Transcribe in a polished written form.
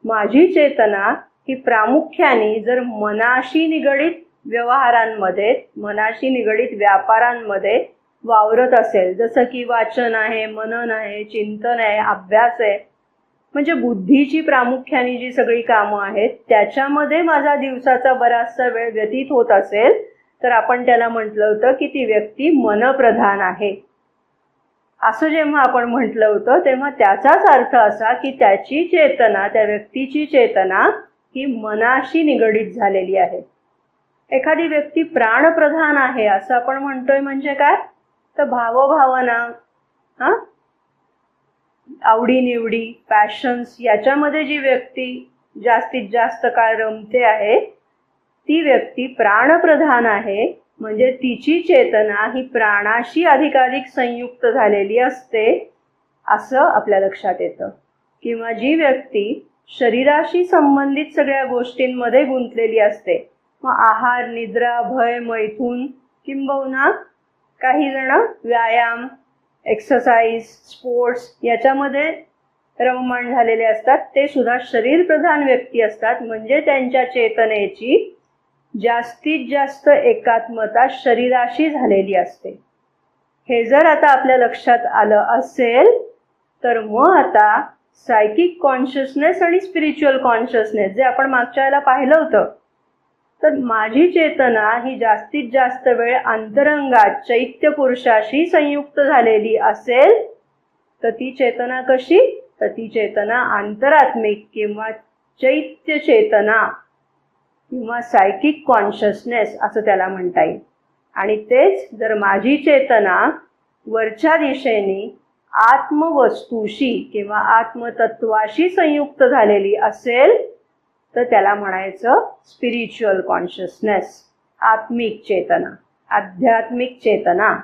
माझी चेतना ही प्रामुख्याने जर मनाशी निगडित व्यवहारांमध्ये, मनाशी निगडित व्यापारांमध्ये वावरत असेल, जसं की वाचन आहे, मनन आहे, चिंतन आहे, अभ्यास आहे, म्हणजे बुद्धीची प्रामुख्याने जी सगळी कामं आहेत त्याच्यामध्ये माझा दिवसाचा बराचसा वेळ व्यतीत होत असेल, तर आपण त्याला म्हटलं होतं की ती व्यक्ती मनप्रधान आहे. असं जेव्हा आपण म्हटलं होतं तेव्हा त्याचाच अर्थ असा की त्याची चेतना, त्या व्यक्तीची चेतना ही मनाशी निगडित झालेली आहे. एखादी व्यक्ती प्राणप्रधान आहे असं आपण म्हणतोय म्हणजे काय, तर भावभावना, आवडीनिवडी, पॅशन्स याच्यामध्ये जी व्यक्ती जास्तीत जास्त काळ रमते आहे ती व्यक्ती प्राणप्रधान आहे. म्हणजे तिची चेतना ही प्राणाशी अधिकाधिक संयुक्त झालेली असते असं आपल्या लक्षात येतं. किंवा जी व्यक्ती शरीराशी संबंधित सगळ्या गोष्टींमध्ये गुंतलेली असते, मग आहार, निद्रा, भय, मैथून, किंबहुना काही जण व्यायाम, एक्सरसाइज, स्पोर्ट्स याच्यामध्ये रममाण झालेले असतात, ते सुद्धा शरीरप्रधान व्यक्ती असतात. म्हणजे त्यांच्या चेतनेची जास्तीत जास्त एकात्मता शरीराशी झालेली असते. हे जर आता आपल्या लक्षात आलं असेल तर मग आता सायकिक कॉन्शियसनेस आणि स्पिरिच्युअल कॉन्शियसनेस जे आपण मागच्या वेळेला पाहिलं होतं, तर माझी चेतना ही जास्तीत जास्त वेळ अंतरंगात चैत्य पुरुषाशी संयुक्त झालेली असेल तर ती चेतना कशी, तर ती चेतना आंतरात्मिक किंवा चैत्य चेतना किंवा सायकिक कॉन्शियसनेस असं त्याला म्हणता येईल. आणि तेच जर माझी चेतना वरच्या दिशेने आत्मवस्तूशी किंवा आत्मतत्वाशी संयुक्त झालेली असेल तर त्याला म्हणायचं स्पिरिच्युअल कॉन्शियसनेस, आत्मिक चेतना, आध्यात्मिक चेतना.